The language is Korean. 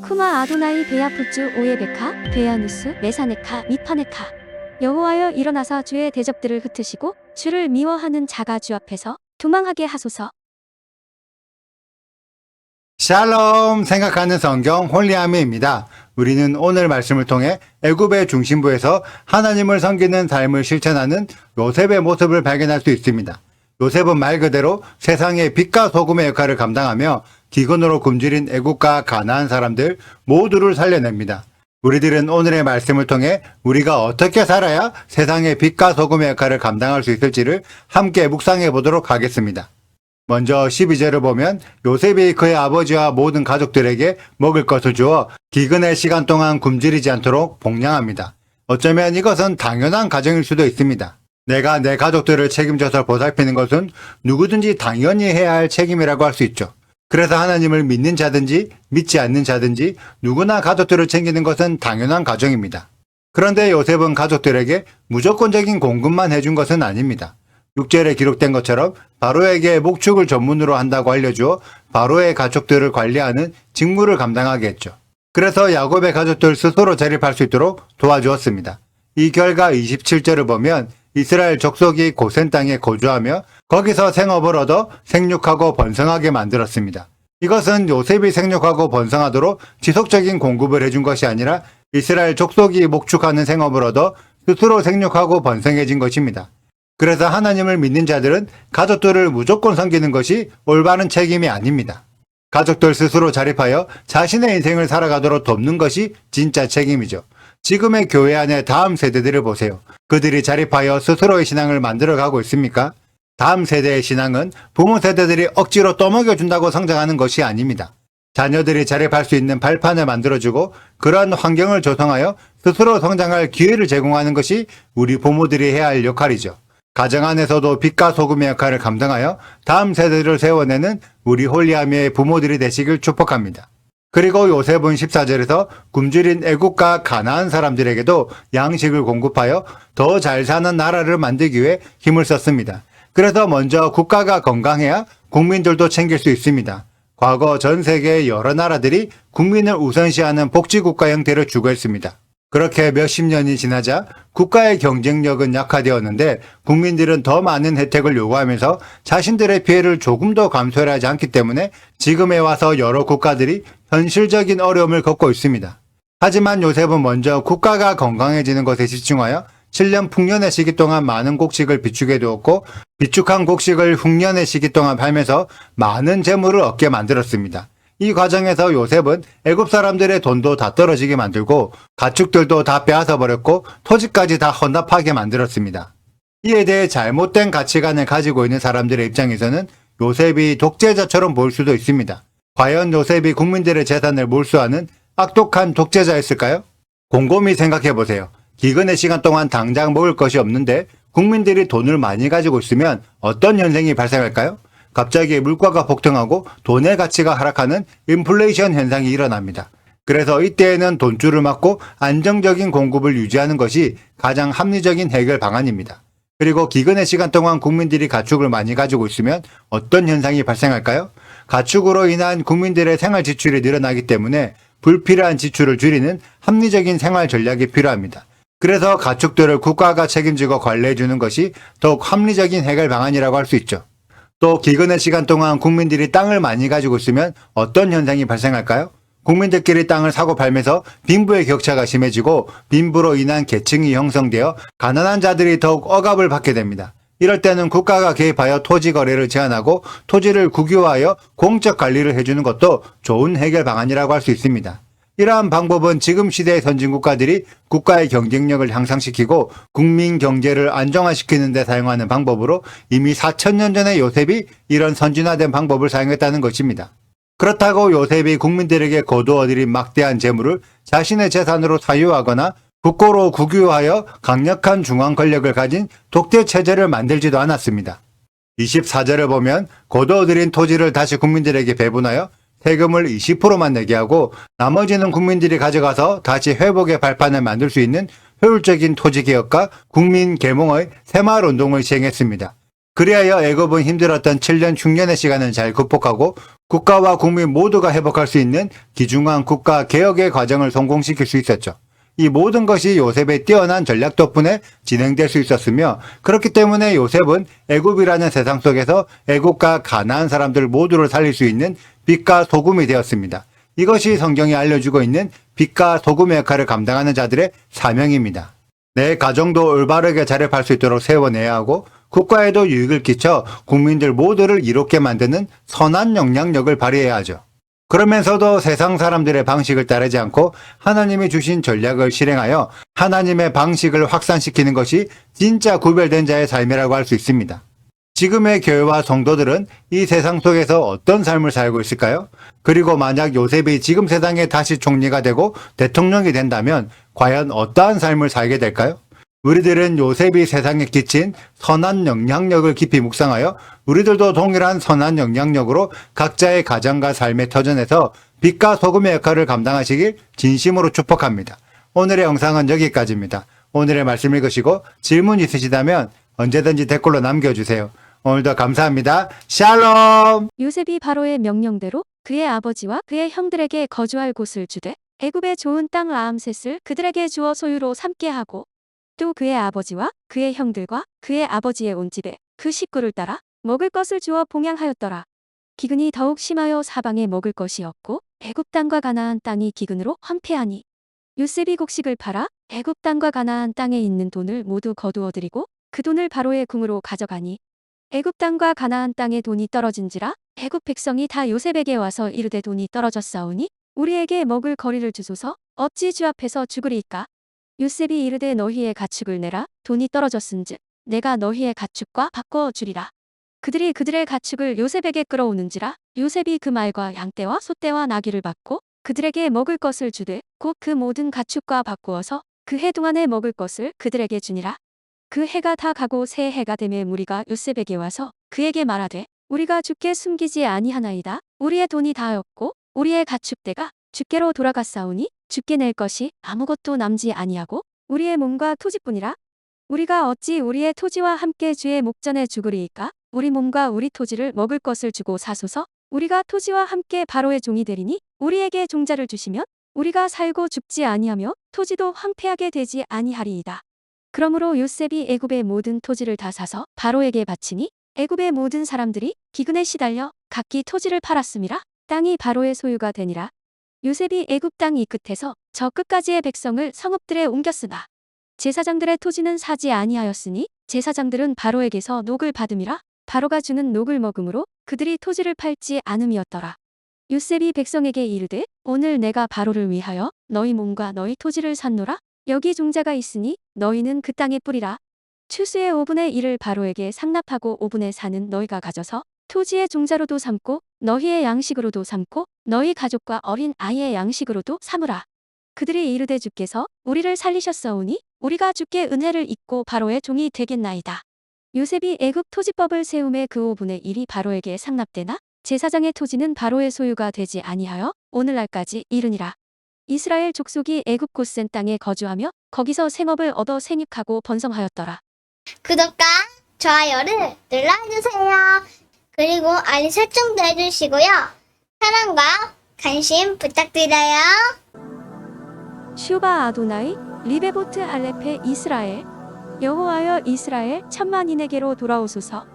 쿠마 아도나이 베야푸츠 오예베카 베야누스 메사네카 미파네카. 여호와여 일어나사 주의 대적들을 흩으시고 주를 미워하는 자가 주 앞에서 도망하게 하소서. 샬롬 생각하는 성경 홀리아미입니다. 우리는 오늘 말씀을 통해 애굽의 중심부에서 하나님을 섬기는 삶을 실천하는 요셉의 모습을 발견할 수 있습니다. 요셉은 말 그대로 세상의 빛과 소금의 역할을 감당하며 기근으로 굶주린 애굽과 가나안 사람들 모두를 살려냅니다. 우리들은 오늘의 말씀을 통해 우리가 어떻게 살아야 세상의 빛과 소금의 역할을 감당할 수 있을지를 함께 묵상해 보도록 하겠습니다. 먼저 12절을 보면 요셉이 그의 아버지와 모든 가족들에게 먹을 것을 주어 기근의 시간 동안 굶주리지 않도록 복량합니다. 어쩌면 이것은 당연한 가정일 수도 있습니다. 내가 내 가족들을 책임져서 보살피는 것은 누구든지 당연히 해야 할 책임이라고 할 수 있죠. 그래서 하나님을 믿는 자든지 믿지 않는 자든지 누구나 가족들을 챙기는 것은 당연한 가정입니다. 그런데 요셉은 가족들에게 무조건적인 공급만 해준 것은 아닙니다. 6절에 기록된 것처럼 바로에게 목축을 전문으로 한다고 알려주어 바로의 가족들을 관리하는 직무를 감당하게 했죠. 그래서 야곱의 가족들 스스로 자립할 수 있도록 도와주었습니다. 이 결과 27절을 보면 이스라엘 족속이 고센 땅에 거주하며 거기서 생업을 얻어 생육하고 번성하게 만들었습니다. 이것은 요셉이 생육하고 번성하도록 지속적인 공급을 해준 것이 아니라 이스라엘 족속이 목축하는 생업을 얻어 스스로 생육하고 번성해진 것입니다. 그래서 하나님을 믿는 자들은 가족들을 무조건 섬기는 것이 올바른 책임이 아닙니다. 가족들 스스로 자립하여 자신의 인생을 살아가도록 돕는 것이 진짜 책임이죠. 지금의 교회 안에 다음 세대들을 보세요. 그들이 자립하여 스스로의 신앙을 만들어가고 있습니까? 다음 세대의 신앙은 부모 세대들이 억지로 떠먹여준다고 성장하는 것이 아닙니다. 자녀들이 자립할 수 있는 발판을 만들어주고 그러한 환경을 조성하여 스스로 성장할 기회를 제공하는 것이 우리 부모들이 해야 할 역할이죠. 가정 안에서도 빛과 소금의 역할을 감당하여 다음 세대를 세워내는 우리 홀리아미의 부모들이 되시길 축복합니다. 그리고 요셉은 14절에서 굶주린 애국과 가나안 사람들에게도 양식을 공급하여 더 잘 사는 나라를 만들기 위해 힘을 썼습니다. 그래서 먼저 국가가 건강해야 국민들도 챙길 수 있습니다. 과거 전 세계의 여러 나라들이 국민을 우선시하는 복지국가 형태를 추구했습니다. 그렇게 몇십 년이 지나자 국가의 경쟁력은 약화되었는데 국민들은 더 많은 혜택을 요구하면서 자신들의 피해를 조금 더 감수해야 하지 않기 때문에 지금에 와서 여러 국가들이 현실적인 어려움을 겪고 있습니다. 하지만 요셉은 먼저 국가가 건강해지는 것에 집중하여 7년 풍년의 시기 동안 많은 곡식을 비축해 두었고 비축한 곡식을 흉년의 시기 동안 팔면서 많은 재물을 얻게 만들었습니다. 이 과정에서 요셉은 애굽 사람들의 돈도 다 떨어지게 만들고 가축들도 다 빼앗아 버렸고 토지까지 다 헌납하게 만들었습니다. 이에 대해 잘못된 가치관을 가지고 있는 사람들의 입장에서는 요셉이 독재자처럼 보일 수도 있습니다. 과연 요셉이 국민들의 재산을 몰수하는 악독한 독재자였을까요? 곰곰이 생각해 보세요. 기근의 시간 동안 당장 먹을 것이 없는데 국민들이 돈을 많이 가지고 있으면 어떤 현상이 발생할까요? 갑자기 물가가 폭등하고 돈의 가치가 하락하는 인플레이션 현상이 일어납니다. 그래서 이때에는 돈줄을 막고 안정적인 공급을 유지하는 것이 가장 합리적인 해결 방안입니다. 그리고 기근의 시간 동안 국민들이 가축을 많이 가지고 있으면 어떤 현상이 발생할까요? 가축으로 인한 국민들의 생활 지출이 늘어나기 때문에 불필요한 지출을 줄이는 합리적인 생활 전략이 필요합니다. 그래서 가축들을 국가가 책임지고 관리해 주는 것이 더욱 합리적인 해결 방안이라고 할 수 있죠. 또 기근의 시간 동안 국민들이 땅을 많이 가지고 있으면 어떤 현상이 발생할까요? 국민들끼리 땅을 사고 팔면서 빈부의 격차가 심해지고 빈부로 인한 계층이 형성되어 가난한 자들이 더욱 억압을 받게 됩니다. 이럴 때는 국가가 개입하여 토지 거래를 제한하고 토지를 국유화하여 공적 관리를 해주는 것도 좋은 해결 방안이라고 할 수 있습니다. 이러한 방법은 지금 시대의 선진국가들이 국가의 경쟁력을 향상시키고 국민 경제를 안정화시키는 데 사용하는 방법으로 이미 4,000년 전에 요셉이 이런 선진화된 방법을 사용했다는 것입니다. 그렇다고 요셉이 국민들에게 거두어들인 막대한 재물을 자신의 재산으로 사유하거나 국고로 국유화하여 강력한 중앙 권력을 가진 독재 체제를 만들지도 않았습니다. 24절을 보면 거두어들인 토지를 다시 국민들에게 배분하여 세금을 20%만 내게 하고 나머지는 국민들이 가져가서 다시 회복의 발판을 만들 수 있는 효율적인 토지개혁과 국민 계몽의 새마을 운동을 시행했습니다. 그리하여 애굽은 힘들었던 7년 흉년의 시간을 잘 극복하고 국가와 국민 모두가 회복할 수 있는 귀중한 국가 개혁의 과정을 성공시킬 수 있었죠. 이 모든 것이 요셉의 뛰어난 전략 덕분에 진행될 수 있었으며, 그렇기 때문에 요셉은 애굽이라는 세상 속에서 애굽과 가나안 사람들 모두를 살릴 수 있는 빛과 소금이 되었습니다. 이것이 성경이 알려주고 있는 빛과 소금의 역할을 감당하는 자들의 사명입니다. 내 가정도 올바르게 자립할 수 있도록 세워내야 하고, 국가에도 유익을 끼쳐 국민들 모두를 이롭게 만드는 선한 영향력을 발휘해야 하죠. 그러면서도 세상 사람들의 방식을 따르지 않고 하나님이 주신 전략을 실행하여 하나님의 방식을 확산시키는 것이 진짜 구별된 자의 삶이라고 할 수 있습니다. 지금의 교회와 성도들은 이 세상 속에서 어떤 삶을 살고 있을까요? 그리고 만약 요셉이 지금 세상에 다시 총리가 되고 대통령이 된다면 과연 어떠한 삶을 살게 될까요? 우리들은 요셉이 세상에 끼친 선한 영향력을 깊이 묵상하여 우리들도 동일한 선한 영향력으로 각자의 가정과 삶의 터전에서 빛과 소금의 역할을 감당하시길 진심으로 축복합니다. 오늘의 영상은 여기까지입니다. 오늘의 말씀 읽으시고 질문 있으시다면 언제든지 댓글로 남겨주세요. 오늘도 감사합니다. 샬롬! 요셉이 바로의 명령대로 그의 아버지와 그의 형들에게 거주할 곳을 주되 애굽의 좋은 땅 라암셋을 그들에게 주어 소유로 삼게 하고, 또 그의 아버지와 그의 형들과 그의 아버지의 온 집에 그 식구를 따라 먹을 것을 주어 봉양하였더라. 기근이 더욱 심하여 사방에 먹을 것이 없고 애굽 땅과 가나안 땅이 기근으로 황폐하니 요셉이 곡식을 팔아 애굽 땅과 가나안 땅에 있는 돈을 모두 거두어들이고 그 돈을 바로의 궁으로 가져가니, 애굽 땅과 가나안 땅에 돈이 떨어진지라 애굽 백성이 다 요셉에게 와서 이르되 돈이 떨어졌사오니 우리에게 먹을 거리를 주소서, 어찌 주 앞에서 죽으리이까? 요셉이 이르되 너희의 가축을 내라. 돈이 떨어졌은즉 내가 너희의 가축과 바꿔 주리라. 그들이 그들의 가축을 요셉에게 끌어오는지라 요셉이 그 말과 양떼와 소떼와 나귀를 받고 그들에게 먹을 것을 주되 곧 그 모든 가축과 바꾸어서 그 해 동안에 먹을 것을 그들에게 주니라. 그 해가 다 가고 새 해가 되매 무리가 요셉에게 와서 그에게 말하되 우리가 주께 숨기지 아니하나이다. 우리의 돈이 다하였고 우리의 가축대가 주께로 돌아갔사오니 주께 낼 것이 아무것도 남지 아니하고 우리의 몸과 토지뿐이라. 우리가 어찌 우리의 토지와 함께 주의 목전에 죽으리이까? 우리 몸과 우리 토지를 먹을 것을 주고 사소서. 우리가 토지와 함께 바로의 종이 되리니 우리에게 종자를 주시면 우리가 살고 죽지 아니하며 토지도 황폐하게 되지 아니하리이다. 그러므로 요셉이 애굽의 모든 토지를 다 사서 바로에게 바치니 애굽의 모든 사람들이 기근에 시달려 각기 토지를 팔았음이라. 땅이 바로의 소유가 되니라. 요셉이 애굽 땅 이 끝에서 저 끝까지의 백성을 성읍들에 옮겼으나 제사장들의 토지는 사지 아니하였으니 제사장들은 바로에게서 녹을 받음이라. 바로가 주는 녹을 먹음으로 그들이 토지를 팔지 않음이었더라. 요셉이 백성에게 이르되 오늘 내가 바로를 위하여 너희 몸과 너희 토지를 샀노라. 여기 종자가 있으니 너희는 그 땅에 뿌리라. 추수의 5분의 1을 바로에게 상납하고 5분의 4는 너희가 가져서 토지의 종자로도 삼고 너희의 양식으로도 삼고 너희 가족과 어린 아이의 양식으로도 삼으라. 그들이 이르되 주께서 우리를 살리셨사오니 우리가 주께 은혜를 입고 바로의 종이 되겠나이다. 요셉이 애굽 토지법을 세움에 그 5분의 1이 바로에게 상납되나 제사장의 토지는 바로의 소유가 되지 아니하여 오늘날까지 이르니라. 이스라엘 족속이 애굽 고센 땅에 거주하며 거기서 생업을 얻어 생육하고 번성하였더라. 구독과 좋아요를 눌러주세요. 그리고 알림 설정도 해주시고요. 사랑과 관심 부탁드려요. 슈바 아도나이 리베보트 알레페 이스라엘. 여호와여 이스라엘 천만인에게로 돌아오소서.